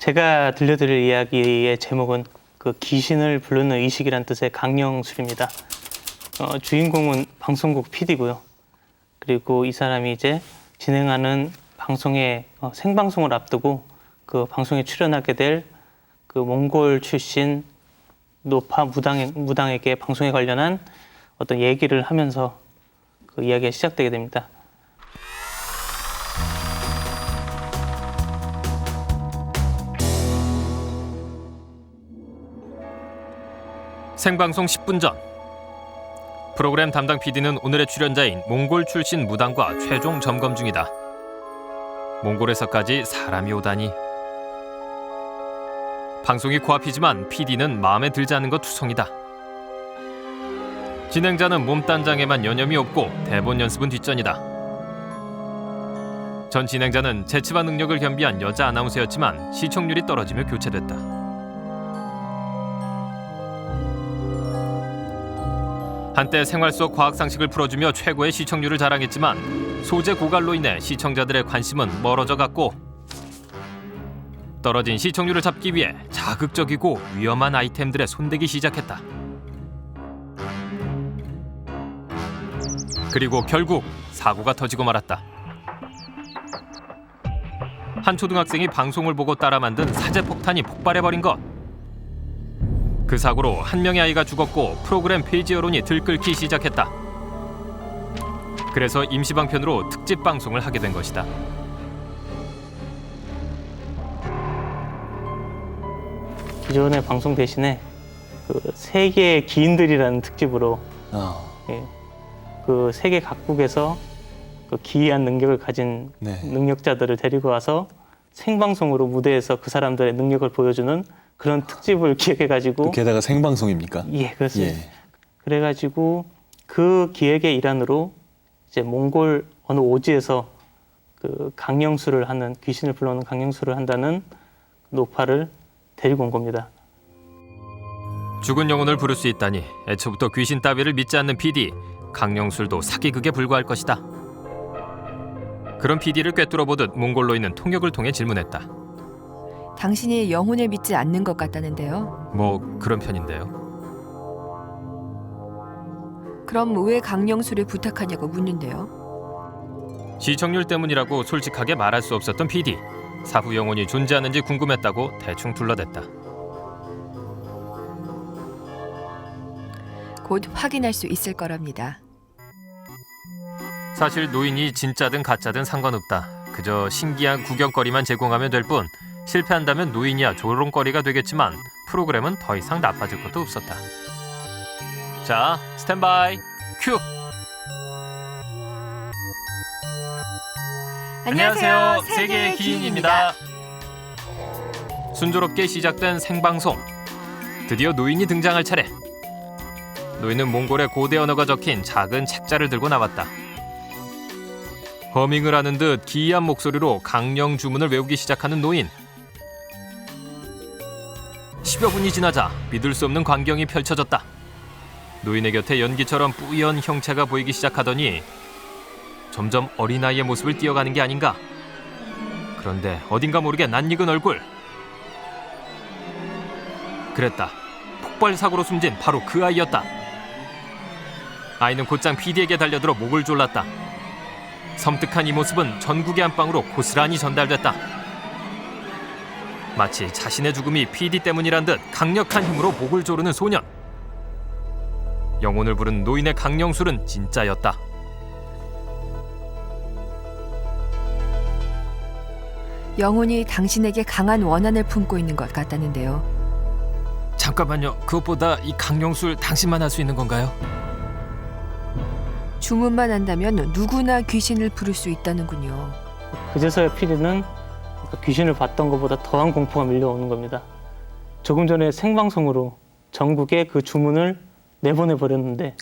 제가 들려드릴 이야기의 제목은 그 귀신을 부르는 의식이란 뜻의 강령술입니다. 주인공은 방송국 PD고요. 그리고 이 사람이 이제 진행하는 방송의 생방송을 앞두고 그 방송에 출연하게 될 그 몽골 출신 노파 무당에게 방송에 관련한 어떤 얘기를 하면서 그 이야기가 시작되게 됩니다. 생방송 10분 전 프로그램 담당 PD는 오늘의 출연자인 몽골 출신 무당과 최종 점검 중이다. 몽골에서까지 사람이 오다니. 방송이 코앞이지만 PD는 마음에 들지 않는 것 투성이다. 진행자는 몸단장에만 여념이 없고 대본 연습은 뒷전이다. 전 진행자는 재치와 능력을 겸비한 여자 아나운서였지만 시청률이 떨어지며 교체됐다. 한때 생활 속 과학 상식을 풀어주며 최고의 시청률을 자랑했지만 소재 고갈로 인해 시청자들의 관심은 멀어져 갔고 떨어진 시청률을 잡기 위해 자극적이고 위험한 아이템들에 손대기 시작했다. 그리고 결국 사고가 터지고 말았다. 한 초등학생이 방송을 보고 따라 만든 사제폭탄이 폭발해버린 것. 그 사고로 한 명의 아이가 죽었고 프로그램 페이지 여론이 들끓기 시작했다. 그래서 임시방편으로 특집 방송을 하게 된 것이다. 기존의 방송 대신에 그 세계의 기인들이라는 특집으로 그 세계 각국에서 그 기이한 능력을 가진 능력자들을 데리고 와서 생방송으로 무대에서 그 사람들의 능력을 보여주는 그런 특집을 기획해가지고. 게다가 생방송입니까? 예, 그렇습니다. 그래가지고 그 기획의 일환으로 이제 몽골 어느 오지에서 그 강령술을 하는, 귀신을 불러오는 강령술을 한다는 노파를 데리고 온 겁니다. 죽은 영혼을 부를 수 있다니 애초부터 귀신 따위를 믿지 않는 PD. 강령술도 사기극에 불과할 것이다. 그런 PD를 꿰뚫어보듯 몽골로인은 통역을 통해 질문했다. 당신이 영혼을 믿지 않는 것 같다는데요. 뭐 그런 편인데요. 그럼 왜 강령술을 부탁하냐고 묻는데요. 시청률 때문이라고 솔직하게 말할 수 없었던 PD. 사후 영혼이 존재하는지 궁금했다고 대충 둘러댔다. 곧 확인할 수 있을 거랍니다. 사실 노인이 진짜든 가짜든 상관없다. 그저 신기한 구경거리만 제공하면 될 뿐 실패한다면 노인이야 조롱거리가 되겠지만 프로그램은 더 이상 나빠질 것도 없었다. 자, 스탠바이 큐! 안녕하세요. 세계의 기인입니다. 순조롭게 시작된 생방송. 드디어 노인이 등장할 차례. 노인은 몽골의 고대 언어가 적힌 작은 책자를 들고 나왔다. 허밍을 하는 듯 기이한 목소리로 강령 주문을 외우기 시작하는 노인. 10여 분이 지나자 믿을 수 없는 광경이 펼쳐졌다. 노인의 곁에 연기처럼 뿌연 형체가 보이기 시작하더니 점점 어린아이의 모습을 띄어가는 게 아닌가. 그런데 어딘가 모르게 낯익은 얼굴. 그랬다. 폭발사고로 숨진 바로 그 아이였다. 아이는 곧장 PD에게 달려들어 목을 졸랐다. 섬뜩한 이 모습은 전국의 안방으로 고스란히 전달됐다. 마치 자신의 죽음이 PD 때문이란 듯 강력한 힘으로 목을 조르는 소년. 영혼을 부른 노인의 강령술은 진짜였다. 영혼이 당신에게 강한 원한을 품고 있는 것 같다는데요. 잠깐만요. 그것보다 이 강령술 당신만 할 수 있는 건가요? 주문만 한다면 누구나 귀신을 부를 수 있다는군요. 그제서야 PD는 귀신을 봤던 것보다 더한 공포가 밀려오는 겁니다. 조금 전에 생방송으로 전국에 그 주문을 내보내버렸는데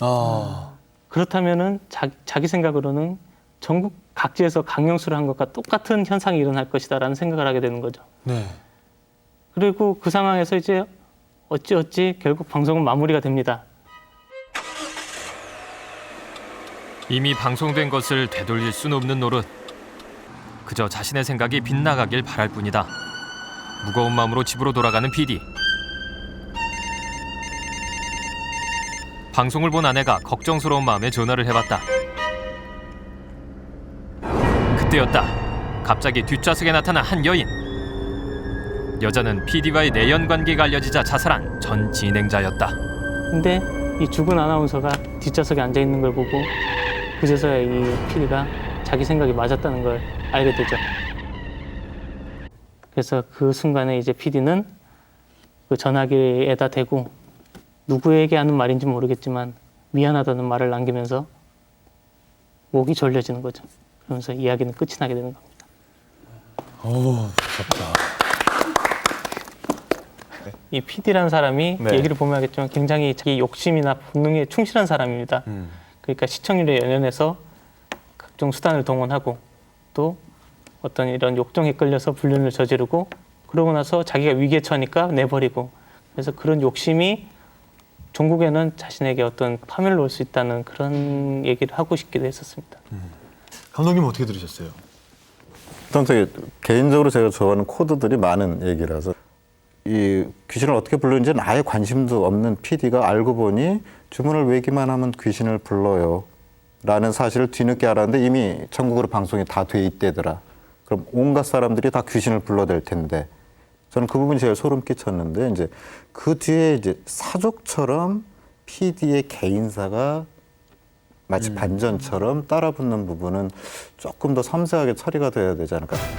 그렇다면은 자기 생각으로는 전국 각지에서 강령술을 한 것과 똑같은 현상이 일어날 것이다라는 생각을 하게 되는 거죠. 그리고 그 상황에서 이제 어찌어찌 결국 방송은 마무리가 됩니다. 이미 방송된 것을 되돌릴 수는 없는 노릇. 그저 자신의 생각이 빗나가길 바랄 뿐이다. 무거운 마음으로 집으로 돌아가는 PD. 방송을 본 아내가 걱정스러운 마음에 전화를 해봤다. 그때였다. 갑자기 뒷좌석에 나타난 한 여인. 여자는 PD와의 내연 관계가 알려지자 자살한 전 진행자였다. 근데 이 죽은 아나운서가 뒷좌석에 앉아 있는 걸 보고 그제서야 이 PD가 자기 생각이 맞았다는 걸 알게 되죠. 그래서 그 순간에 이제 PD는 그 전화기에다 대고 누구에게 하는 말인지 모르겠지만 미안하다는 말을 남기면서 목이 졸려지는 거죠. 그러면서 이야기는 끝이 나게 되는 겁니다. 무섭다. 이 PD라는 사람이 네. 얘기를 보면 알겠지만 굉장히 자기 욕심이나 본능에 충실한 사람입니다. 그러니까 시청률에 연연해서 각종 수단을 동원하고 또 어떤 이런 욕정에 끌려서 불륜을 저지르고 그러고 나서 자기가 위기에 처하니까 내버리고 그래서 그런 욕심이 종국에는 자신에게 어떤 파멸을 올 수 있다는 그런 얘기를 하고 싶기도 했었습니다. 감독님 어떻게 들으셨어요? 일단 되게 개인적으로 제가 좋아하는 코드들이 많은 얘기라서 이 귀신을 어떻게 부르는지는 아예 관심도 없는 PD가 알고 보니 주문을 외기만 하면 귀신을 불러요 라는 사실을 뒤늦게 알았는데 이미 전국으로 방송이 다 돼 있대더라. 그럼 온갖 사람들이 다 귀신을 불러댈 텐데 저는 그 부분이 제일 소름 끼쳤는데 이제 그 뒤에 이제 사족처럼 PD의 개인사가 마치 반전처럼 따라붙는 부분은 조금 더 섬세하게 처리가 돼야 되지 않을까.